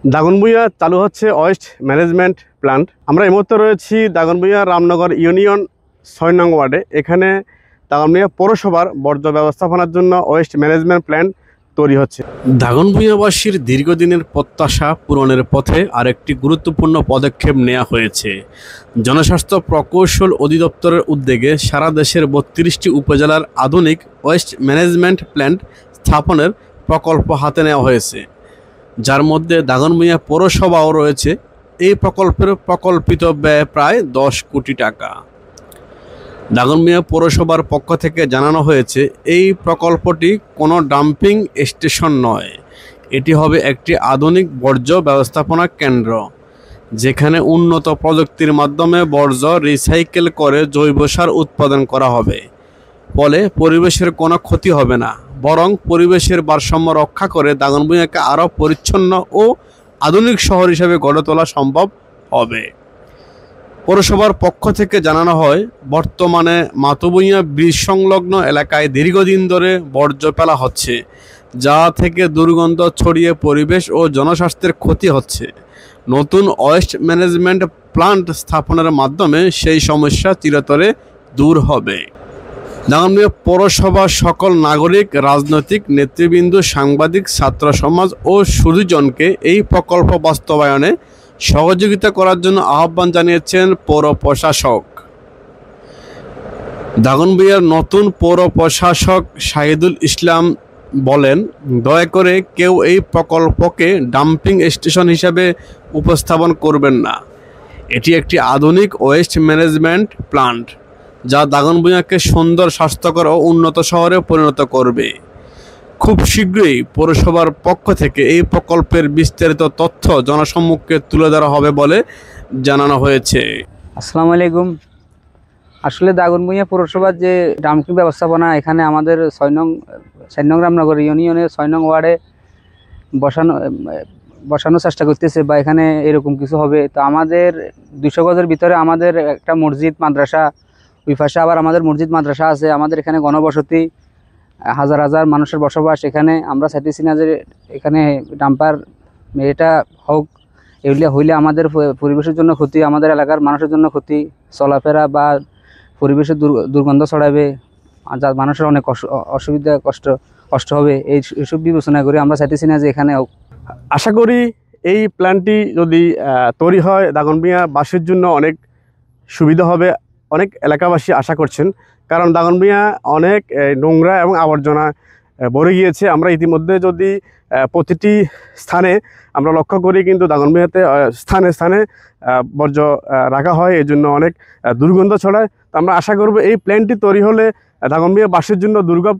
দাগনভূঞা চালু হচ্ছে waste management plant. আমরা এই মুহূর্তে রয়েছি দাগনভূঞা রামনগর ইউনিয়ন ৬ নং ওয়ার্ডে। এখানে দাগনভূঞা পৌরসভার বর্জ্য ব্যবস্থাপনার জন্য ওয়েস্ট ম্যানেজমেন্ট প্ল্যান্ট তৈরি হচ্ছে। দাগনভূঞাবাসীর দীর্ঘদিনের প্রত্যাশা পূরণের পথে আরেকটি গুরুত্বপূর্ণ পদক্ষেপ নেওয়া হয়েছে। জনস্বাস্থ্য প্রকৌশল অধিদপ্তরের উদ্যোগে সারা দেশের ৩২টি উপজেলার আধুনিক ওয়েস্ট ম্যানেজমেন্ট প্ল্যান্ট স্থাপনের প্রকল্প হাতে নেওয়া হয়েছে, যার মধ্যে দাগনভূঞা পৌরসভাও রয়েছে। এই প্রকল্পের প্রকল্পিত ব্যয় প্রায় ১০ কোটি টাকা। দাগনভূঞা পৌরসভার পক্ষ থেকে জানানো হয়েছে, এই প্রকল্পটি কোনো ডাম্পিং স্টেশন নয়, এটি হবে একটি আধুনিক বর্জ্য ব্যবস্থাপনা কেন্দ্র, যেখানে উন্নত প্রযুক্তির মাধ্যমে বর্জ্য রিসাইকেল করে জৈব সার উৎপাদন করা হবে। ফলে পরিবেশের কোনো ক্ষতি হবে না, বরং পরিবেশের ভারসাম্য রক্ষা করে দাগনভূঞাকে আরও পরিচ্ছন্ন ও আধুনিক শহর হিসেবে গড়ে তোলা সম্ভব হবে। পৌরসভার পক্ষ থেকে জানানো হয়, বর্তমানে মাতভূঞা ব্রিজ সংলগ্ন এলাকায় দীর্ঘদিন ধরে বর্জ্য ফেলা হচ্ছে, যা থেকে দুর্গন্ধ ছড়িয়ে পরিবেশ ও জনস্বাস্থ্যের ক্ষতি হচ্ছে। নতুন ওয়েস্ট ম্যানেজমেন্ট প্ল্যান্ট স্থাপনের মাধ্যমে সেই সমস্যা চিরতরে দূর হবে। দাগনভূঞা পৌরসভার সকল নাগরিক, রাজনৈতিক নেতৃবৃন্দ, সাংবাদিক, ছাত্র সমাজ ও সুধীজনকে এই প্রকল্প বাস্তবায়নে সহযোগিতা করার জন্য আহ্বান জানিয়েছেন পৌর প্রশাসক। দাগনভূঞার নতুন পৌর প্রশাসক শাহিদুল ইসলাম বলেন, দয়া করে কেউ এই প্রকল্পকে ডাম্পিং স্টেশন হিসাবে উপস্থাপন করবেন না। এটি একটি আধুনিক ওয়েস্ট ম্যানেজমেন্ট প্ল্যান্ট, যা দাগনভূঞাকে সুন্দর, স্বাস্থ্যকর ও উন্নত শহরে পরিণত করবে। খুব শীঘ্রই পৌরসভার পক্ষ থেকে এই প্রকল্পের বিস্তারিত তথ্য জনসম্মুখে তুলে ধরা হবে বলে জানানো হয়েছে। আসসালামু আলাইকুম। আসলে দাগনভূঞা পৌরসভার যে ডাম্পিং ব্যবস্থাপনা, এখানে আমাদের ৬ নং রামনগর ইউনিয়নের ৬ নং ওয়ার্ডে বসানোর চেষ্টা করতেছে, বা এখানে এরকম কিছু হবে। তো আমাদের ২০০ গজের ভিতরে আমাদের একটা মসজিদ মাদ্রাসা, ওই পাশে আবার আমাদের মসজিদ মাদ্রাসা আছে। আমাদের এখানে গণবসতি, হাজার হাজার মানুষের বসবাস। এখানে আমরা চাইতেছি না যে এখানে ডাম্পার এটা হোক। এগুলো হইলে আমাদের পরিবেশের জন্য ক্ষতি, আমাদের এলাকার মানুষের জন্য ক্ষতি, চলাফেরা বা পরিবেশের দুর্গন্ধ ছড়াবে, যা মানুষের অনেক অসুবিধা কষ্ট হবে। এইসব বিবেচনা করে আমরা চাইতেছি না যে এখানে হোক। আশা করি এই প্ল্যানটি যদি তৈরি হয়, দাগনভূঞাবাসীর জন্য অনেক সুবিধা হবে। অনেক এলাকাবাসী আশা করছেন, কারণ দাগনভূঞা অনেক নোংরা এবং আবর্জনা ভরে গিয়েছে। আমরা ইতিমধ্যে যদি প্রতিটি স্থানে আমরা লক্ষ্য করি, কিন্তু দাগনভূঞাতে স্থানে স্থানে বর্জ্য রাখা হয়, এই জন্য অনেক দুর্গন্ধ ছড়ায়। তো আমরা আশা করব এই প্ল্যানটি তৈরি হলে দাগনভূঞাবাসীর জন্য দুর্ভোগ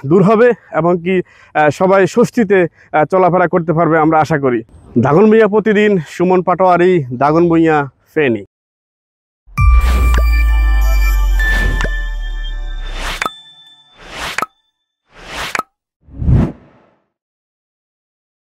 দূর হবে এবং কি সবাই স্বস্তিতে চলাফেরা করতে পারবে, আমরা আশা করি। দাগনভূঞা প্রতিদিন, সুমন পাটোয়ারি, দাগনভূঞা, ফেনী।